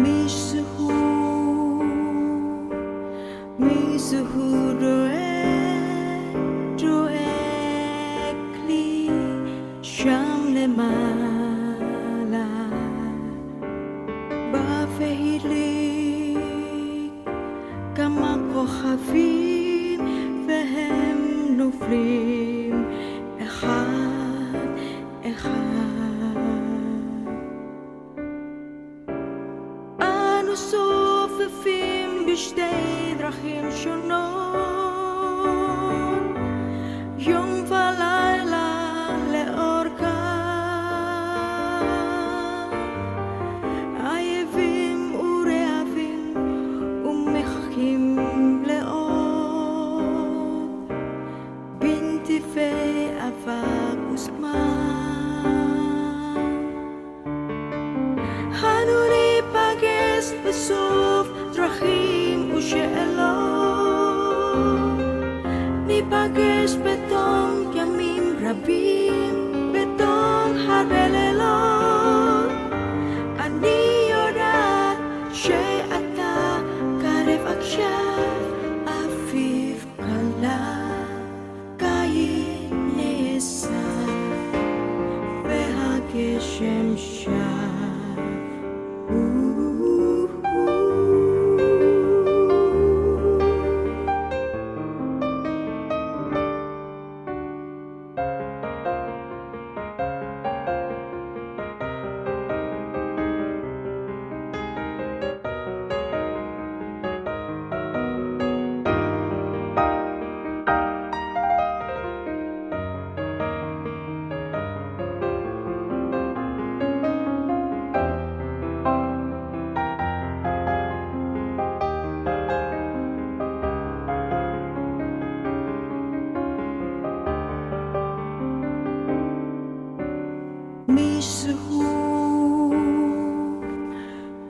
Misuhu, misuhu doe kli sham le mala ba fehili kama ko khavim vehem nuflim echad echad anu sofefim בשתי דרכים שונות יום ולילה לאורכם עייבים ורעבים ומחכים לעוד בנטיפי אבק וזמן אנו ניפגש בסוף דרכים ושאלות ניפגש בתום ימים רבים בתום הרבה לילות אני יודעת שאתה קרב עכשיו אביב קלה קיץ נאסף והגשם שב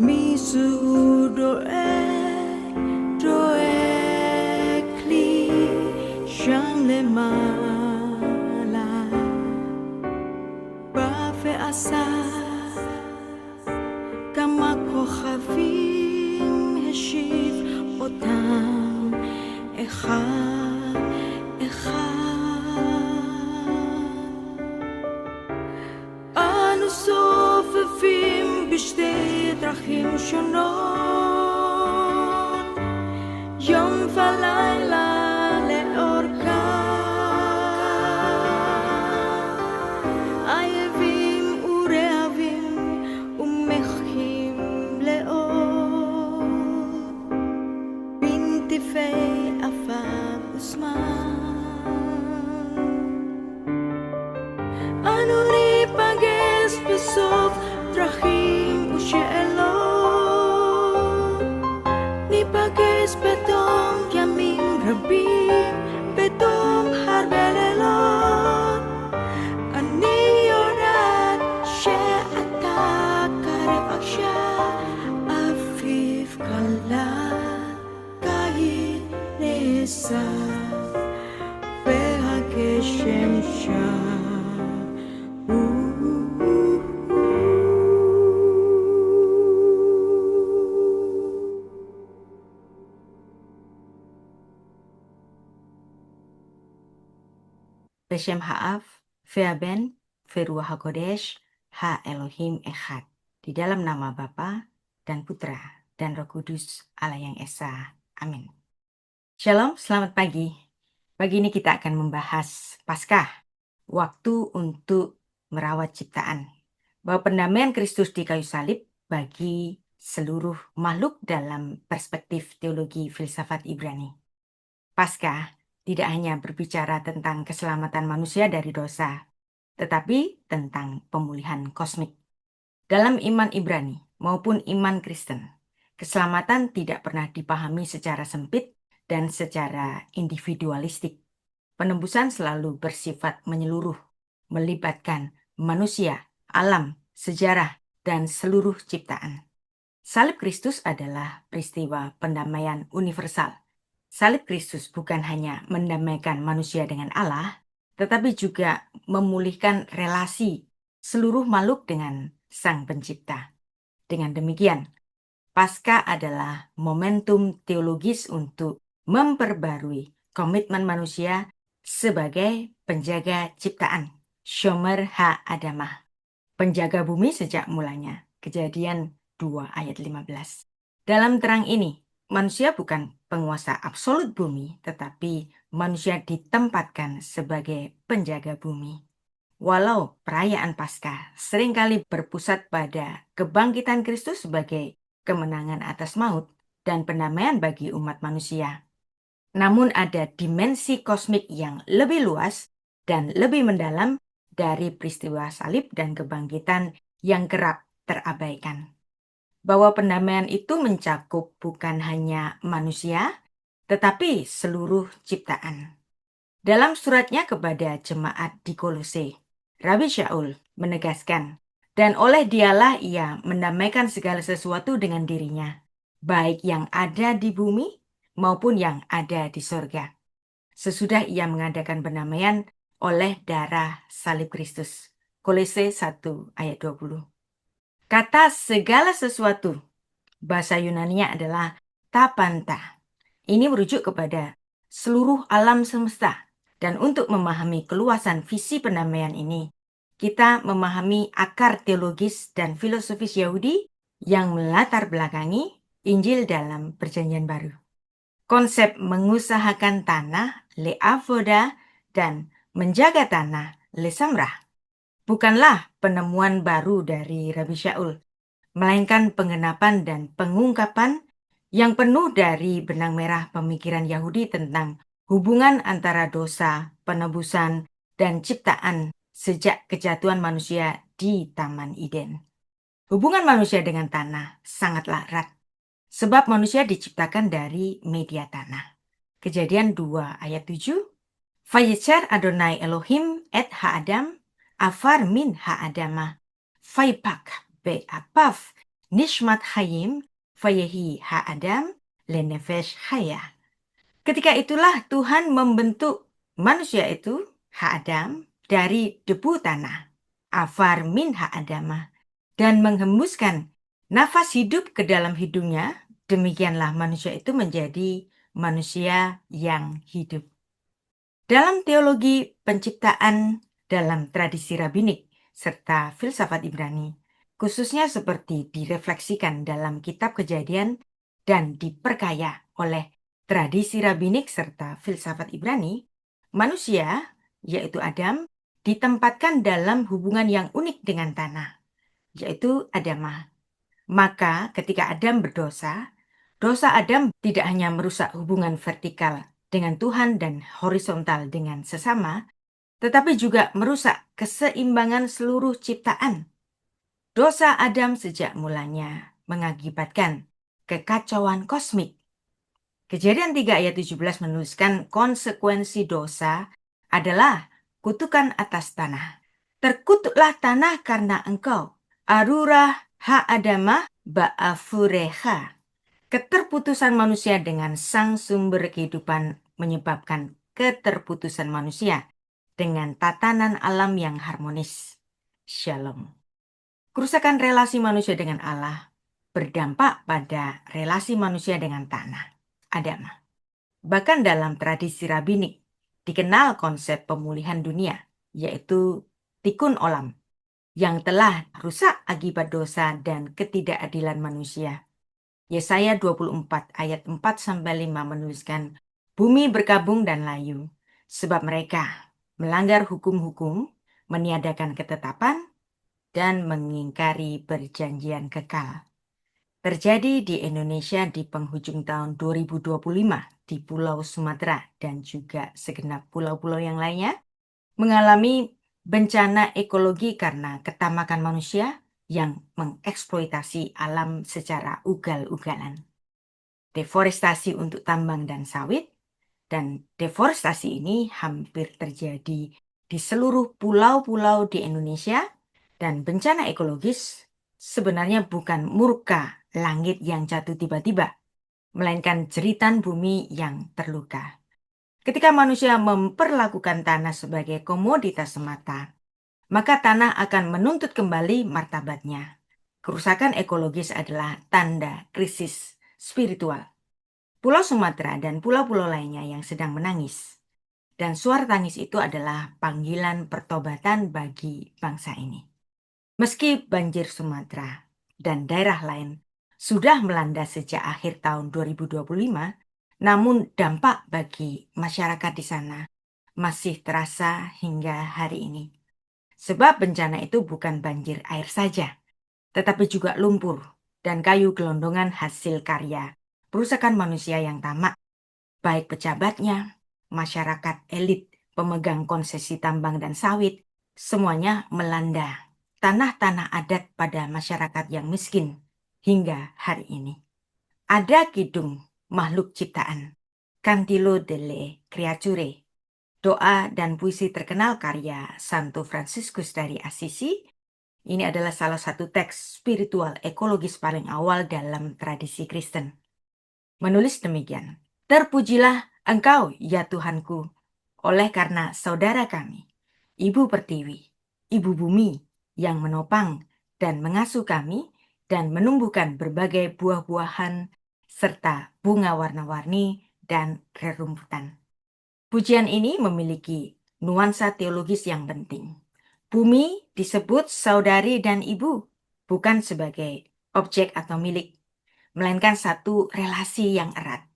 Misuhu doe kli sham lemala bא ועשה כמה כוכבים השיב אותם אחד אחד אנו סופפים בשתי דרכים שונות יום ולילה לאורכם עייבים ורעבים ומחכים לעוד בנטיפי אבק וזמן אנו ניפגש בסוף דרכים ושאלות ניפגש בתום ימים רבים בתום הרבה לילות אני יודעת שאתה קרב עכשיו אביב קלה קיץ נאסף והגשם שב Beshem Ha'av, Ve'aben, Ve'ruah HaKodesh, Ha-Elohim Echad. Di dalam nama Bapa dan Putra dan Roh Kudus Allah yang Esa. Amin. Shalom, selamat pagi. Pagi ini kita akan membahas Paskah, waktu untuk merawat ciptaan. Bahwa pendamaian Kristus di kayu salib bagi seluruh makhluk dalam perspektif teologi filsafat Ibrani. Paskah tidak hanya berbicara tentang keselamatan manusia dari dosa, tetapi tentang pemulihan kosmik. Dalam iman Ibrani maupun iman Kristen, keselamatan tidak pernah dipahami secara sempit dan secara individualistik. Penembusan selalu bersifat menyeluruh, melibatkan manusia, alam, sejarah, dan seluruh ciptaan. Salib Kristus adalah peristiwa pendamaian universal. Salib Kristus bukan hanya mendamaikan manusia dengan Allah, tetapi juga memulihkan relasi seluruh makhluk dengan Sang Pencipta. Dengan demikian, Paskah adalah momentum teologis untuk memperbarui komitmen manusia sebagai penjaga ciptaan, Shomer Ha-Adamah, penjaga bumi sejak mulanya. Kejadian 2 ayat 15. Dalam terang ini, manusia bukan penguasa absolut bumi, tetapi manusia ditempatkan sebagai penjaga bumi. Walau perayaan Paskah seringkali berpusat pada kebangkitan Kristus sebagai kemenangan atas maut dan pendamaian bagi umat manusia, namun ada dimensi kosmik yang lebih luas dan lebih mendalam dari peristiwa salib dan kebangkitan yang kerap terabaikan. Bahwa pendamaian itu mencakup bukan hanya manusia, tetapi seluruh ciptaan. Dalam suratnya kepada jemaat di Kolose, Rabi Shaul menegaskan, dan oleh dialah ia mendamaikan segala sesuatu dengan dirinya, baik yang ada di bumi maupun yang ada di sorga. Sesudah ia mengadakan pendamaian oleh darah salib Kristus. Kolose 1 ayat 20. Kata segala sesuatu, bahasa Yunaninya adalah tapanta. Ini merujuk kepada seluruh alam semesta. Dan untuk memahami keluasan visi pendamaian ini, kita memahami akar teologis dan filosofis Yahudi yang melatar belakangi Injil dalam Perjanjian Baru. Konsep mengusahakan tanah, le'avoda, dan menjaga tanah, lesamrah, bukanlah penemuan baru dari Rabi Shaul, melainkan penggenapan dan pengungkapan yang penuh dari benang merah pemikiran Yahudi tentang hubungan antara dosa, penebusan, dan ciptaan sejak kejatuhan manusia di Taman Eden. Hubungan manusia dengan tanah sangatlah erat, sebab manusia diciptakan dari media tanah. Kejadian 2 ayat 7. Vayetzer Adonai Elohim et ha'adam afar min ha'adamah Vaypak be'apav nishmat hayim Vayehi ha'adam lenefesh haya. Ketika itulah Tuhan membentuk manusia itu, ha'adam, dari debu tanah, afar min ha'adamah, dan menghembuskan nafas hidup ke dalam hidungnya. Demikianlah manusia itu menjadi manusia yang hidup. Dalam teologi penciptaan dalam tradisi rabbinik serta filsafat Ibrani, khususnya seperti direfleksikan dalam kitab Kejadian dan diperkaya oleh tradisi rabbinik serta filsafat Ibrani, manusia, yaitu Adam, ditempatkan dalam hubungan yang unik dengan tanah, yaitu Adamah. Maka ketika Adam berdosa, dosa Adam tidak hanya merusak hubungan vertikal dengan Tuhan dan horizontal dengan sesama, tetapi juga merusak keseimbangan seluruh ciptaan. Dosa Adam sejak mulanya mengakibatkan kekacauan kosmik. Kejadian 3 ayat 17 menuliskan konsekuensi dosa adalah kutukan atas tanah. Terkutuklah tanah karena engkau, arurah ha'adamah ba'afureha. Keterputusan manusia dengan sang sumber kehidupan menyebabkan keterputusan manusia dengan tatanan alam yang harmonis. Shalom. Kerusakan relasi manusia dengan Allah berdampak pada relasi manusia dengan tanah, Adamah. Bahkan dalam tradisi rabbinik dikenal konsep pemulihan dunia, yaitu tikkun olam, yang telah rusak akibat dosa dan ketidakadilan manusia. Yesaya 24 ayat 4-5 menuliskan, bumi berkabung dan layu, sebab mereka melanggar hukum-hukum, meniadakan ketetapan, dan mengingkari perjanjian kekal. Terjadi di Indonesia di penghujung tahun 2025 di Pulau Sumatera dan juga segenap pulau-pulau yang lainnya mengalami bencana ekologi karena ketamakan manusia yang mengeksploitasi alam secara ugal-ugalan. Deforestasi untuk tambang dan sawit, dan deforestasi ini hampir terjadi di seluruh pulau-pulau di Indonesia, dan bencana ekologis sebenarnya bukan murka langit yang jatuh tiba-tiba, melainkan jeritan bumi yang terluka. Ketika manusia memperlakukan tanah sebagai komoditas semata, maka tanah akan menuntut kembali martabatnya. Kerusakan ekologis adalah tanda krisis spiritual. Pulau Sumatera dan pulau-pulau lainnya yang sedang menangis. Dan suara tangis itu adalah panggilan pertobatan bagi bangsa ini. Meski banjir Sumatera dan daerah lain sudah melanda sejak akhir tahun 2025, namun dampak bagi masyarakat di sana masih terasa hingga hari ini. Sebab bencana itu bukan banjir air saja, tetapi juga lumpur dan kayu gelondongan hasil karya perusahaan manusia yang tamak, baik pejabatnya, masyarakat elit, pemegang konsesi tambang dan sawit, semuanya melanda tanah-tanah adat pada masyarakat yang miskin hingga hari ini. Ada kidung makhluk ciptaan, Cantillo delle Creature, doa dan puisi terkenal karya Santo Fransiskus dari Assisi. Ini adalah salah satu teks spiritual ekologis paling awal dalam tradisi Kristen. Menulis demikian, "Terpujilah Engkau, ya Tuhanku, oleh karena saudara kami, Ibu Pertiwi, Ibu Bumi, yang menopang dan mengasuh kami dan menumbuhkan berbagai buah-buahan serta bunga warna-warni dan rerumputan." Pujian ini memiliki nuansa teologis yang penting. Bumi disebut saudari dan ibu, bukan sebagai objek atau milik, melainkan satu relasi yang erat.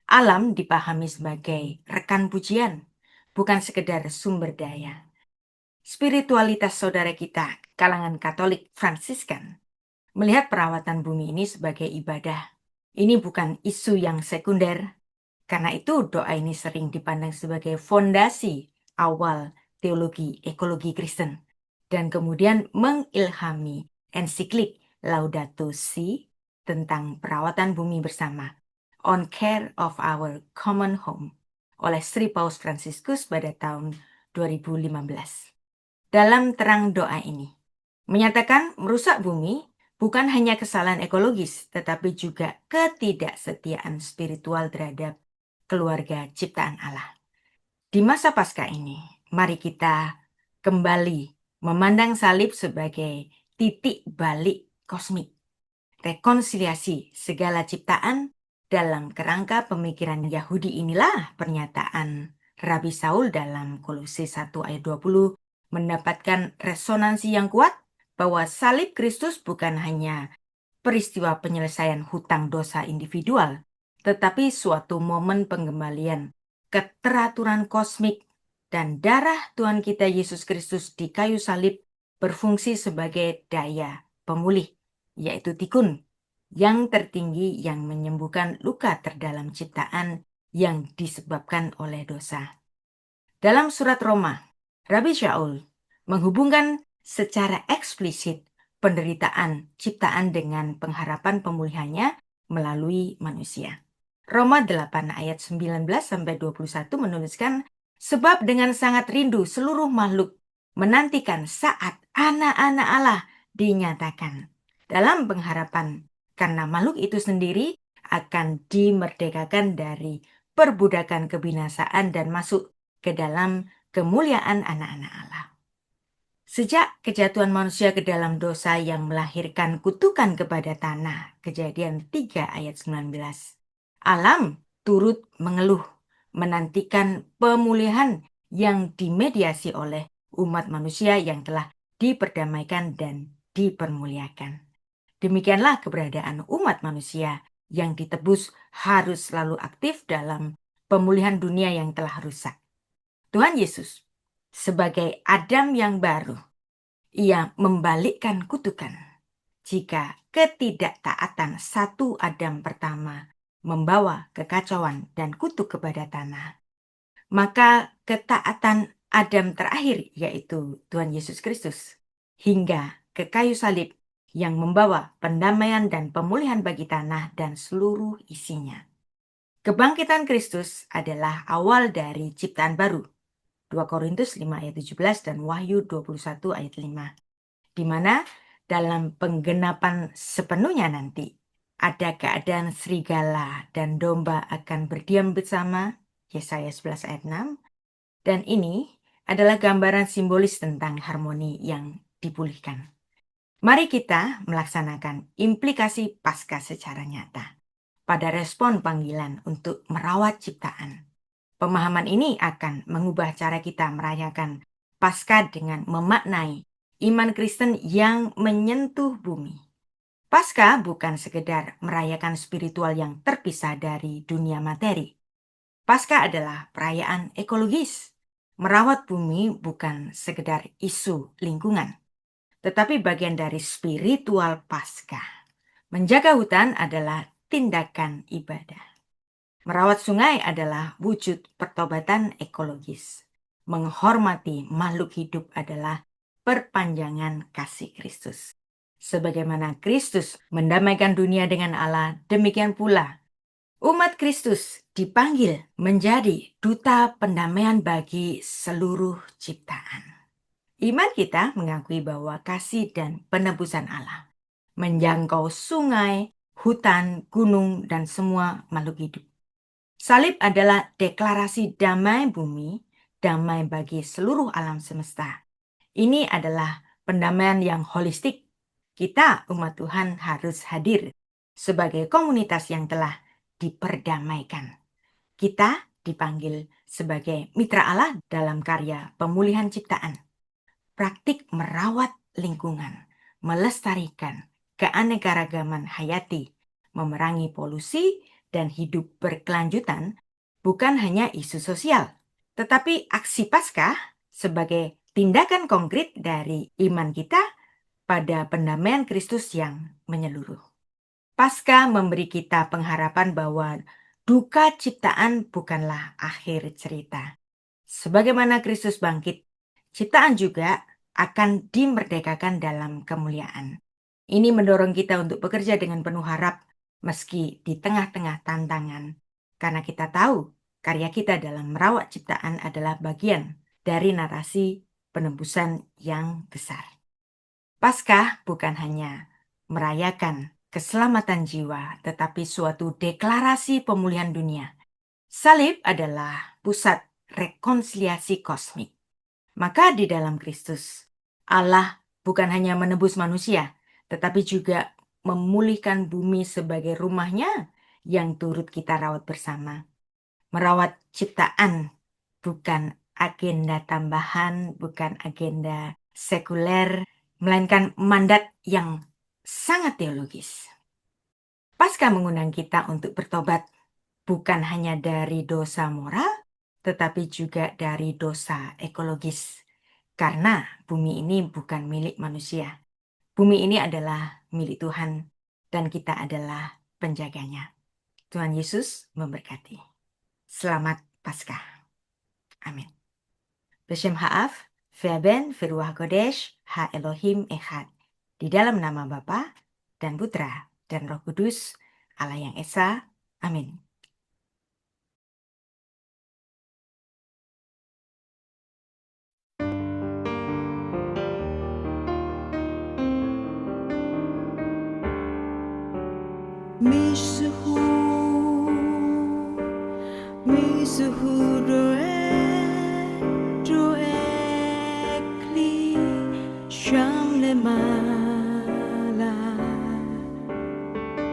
Alam dipahami sebagai rekan pujian, bukan sekedar sumber daya. Spiritualitas saudara kita, kalangan Katolik Fransiskan, melihat perawatan bumi ini sebagai ibadah. Ini bukan isu yang sekunder. Karena itu doa ini sering dipandang sebagai fondasi awal teologi ekologi Kristen dan kemudian mengilhami ensiklik Laudato Si tentang perawatan bumi bersama, On Care of Our Common Home, oleh Sri Paus Fransiskus pada tahun 2015. Dalam terang doa ini, menyatakan merusak bumi bukan hanya kesalahan ekologis, tetapi juga ketidaksetiaan spiritual terhadap keluarga ciptaan Allah. Di masa Paskah ini, mari kita kembali memandang salib sebagai titik balik kosmik, rekonsiliasi segala ciptaan. Dalam kerangka pemikiran Yahudi inilah pernyataan Rabi Saul dalam Kolose 1 ayat 20 mendapatkan resonansi yang kuat bahwa salib Kristus bukan hanya peristiwa penyelesaian hutang dosa individual, tetapi suatu momen penggembalian keteraturan kosmik, dan darah Tuhan kita Yesus Kristus di kayu salib berfungsi sebagai daya pemulih, yaitu tikun yang tertinggi yang menyembuhkan luka terdalam ciptaan yang disebabkan oleh dosa. Dalam surat Roma, Rabi Shaul menghubungkan secara eksplisit penderitaan ciptaan dengan pengharapan pemulihannya melalui manusia. Roma 8 ayat 19-21 menuliskan, "Sebab dengan sangat rindu seluruh makhluk menantikan saat anak-anak Allah dinyatakan." Dalam pengharapan, karena makhluk itu sendiri akan dimerdekakan dari perbudakan kebinasaan dan masuk ke dalam kemuliaan anak-anak Allah. Sejak kejatuhan manusia ke dalam dosa yang melahirkan kutukan kepada tanah, Kejadian 3 ayat 19, alam turut mengeluh, menantikan pemulihan yang dimediasi oleh umat manusia yang telah diperdamaikan dan dipermuliakan. Demikianlah keberadaan umat manusia yang ditebus harus selalu aktif dalam pemulihan dunia yang telah rusak. Tuhan Yesus, sebagai Adam yang baru, ia membalikkan kutukan. Jika ketidaktaatan satu Adam pertama membawa kekacauan dan kutuk kepada tanah, maka ketaatan Adam terakhir, yaitu Tuhan Yesus Kristus, hingga ke kayu salib yang membawa pendamaian dan pemulihan bagi tanah dan seluruh isinya. Kebangkitan Kristus adalah awal dari ciptaan baru. 2 Korintus 5 ayat 17 dan Wahyu 21 ayat 5. Di mana dalam penggenapan sepenuhnya nanti ada keadaan serigala dan domba akan berdiam bersama, Yesaya 11 ayat 6. Dan ini adalah gambaran simbolis tentang harmoni yang dipulihkan. Mari kita melaksanakan implikasi Paskah secara nyata pada respon panggilan untuk merawat ciptaan. Pemahaman ini akan mengubah cara kita merayakan Paskah dengan memaknai iman Kristen yang menyentuh bumi. Paskah bukan sekedar merayakan spiritual yang terpisah dari dunia materi. Paskah adalah perayaan ekologis. Merawat bumi bukan sekedar isu lingkungan, tetapi bagian dari spiritual Paskah. Menjaga hutan adalah tindakan ibadah. Merawat sungai adalah wujud pertobatan ekologis. Menghormati makhluk hidup adalah perpanjangan kasih Kristus. Sebagaimana Kristus mendamaikan dunia dengan Allah, demikian pula umat Kristus dipanggil menjadi duta pendamaian bagi seluruh ciptaan. Iman kita mengakui bahwa kasih dan penebusan Allah menjangkau sungai, hutan, gunung, dan semua makhluk hidup. Salib adalah deklarasi damai bumi, damai bagi seluruh alam semesta. Ini adalah pendamaian yang holistik. Kita, umat Tuhan, harus hadir sebagai komunitas yang telah diperdamaikan. Kita dipanggil sebagai mitra Allah dalam karya pemulihan ciptaan. Praktik merawat lingkungan, melestarikan keanekaragaman hayati, memerangi polusi, dan hidup berkelanjutan bukan hanya isu sosial, tetapi aksi Paskah sebagai tindakan konkret dari iman kita pada pendamaian Kristus yang menyeluruh. Paskah memberi kita pengharapan bahwa duka ciptaan bukanlah akhir cerita. Sebagaimana Kristus bangkit, ciptaan juga akan dimerdekakan dalam kemuliaan. Ini mendorong kita untuk bekerja dengan penuh harap meski di tengah-tengah tantangan. Karena kita tahu karya kita dalam merawat ciptaan adalah bagian dari narasi penebusan yang besar. Paskah bukan hanya merayakan keselamatan jiwa, tetapi suatu deklarasi pemulihan dunia. Salib adalah pusat rekonsiliasi kosmik. Maka di dalam Kristus, Allah bukan hanya menebus manusia, tetapi juga memulihkan bumi sebagai rumahnya yang turut kita rawat bersama. Merawat ciptaan bukan agenda tambahan, bukan agenda sekuler, melainkan mandat yang sangat teologis. Paskah mengundang kita untuk bertobat, bukan hanya dari dosa moral, tetapi juga dari dosa ekologis. Karena bumi ini bukan milik manusia. Bumi ini adalah milik Tuhan dan kita adalah penjaganya. Tuhan Yesus memberkati. Selamat Paskah. Amin. Beshem Ha'af, Ve'aben, Ve'ruach Kodesh, Ha Elohim Echad. Di dalam nama Bapa dan Putra dan Roh Kudus, Allah yang Esa. Amin. Misuhu doek li sham lemala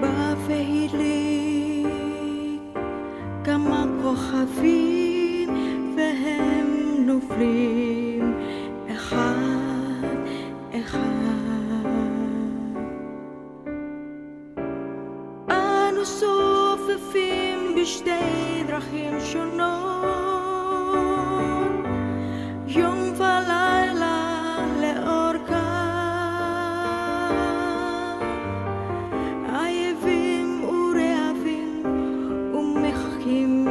bafehili kama kochavim vehem nuflim echad echad anu sofefim בשתי דרכים שונות יום ולילה לאורכם עייבים ורעבים ומחכים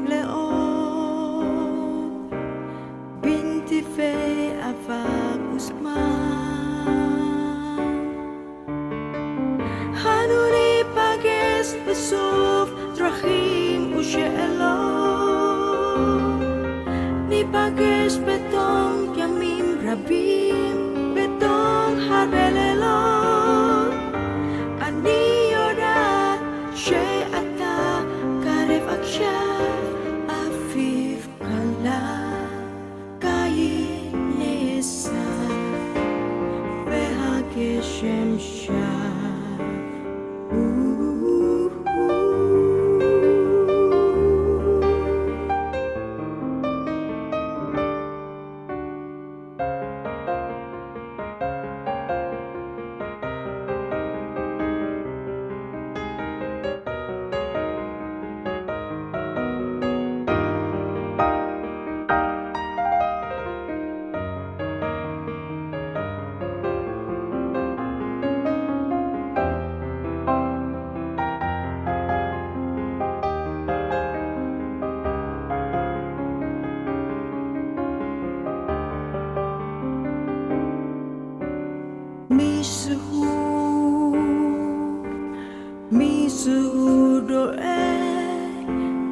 לאור בנטיפי אבק וזמן אנו ניפגש בסוף דרכים ושאלות ניפגש בתום ימים רבים בתום הרבה לילות אני יודעת שאתה קרב עכשיו אביב קלה קיץ נעשה והגשם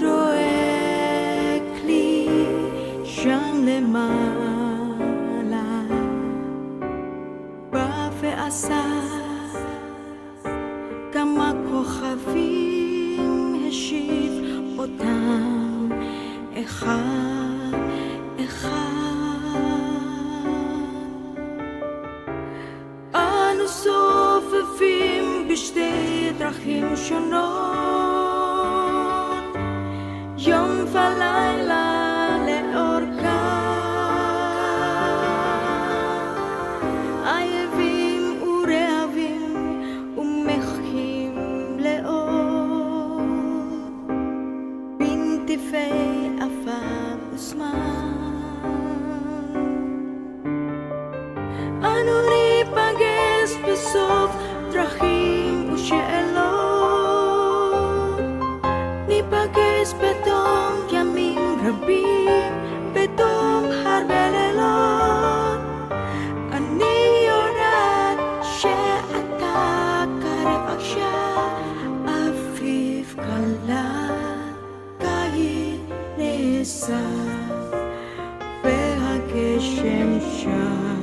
doe kli Jean le mala Bafe asa Kama kochavim heshiv otam אחד אנו סופפים בשתי דרכים שונות יום ולילה לאורכה עייבים ורעבים ומחכים לאור בנטיפי עפר וזמן אנו ניפגש בסוף דרכים ושאלות ניפגש בתום ימים רבים בתום הרבה לילות אני יודעת שאתה קרב עכשיו אביב קלה קיץ נאסף והגשם שם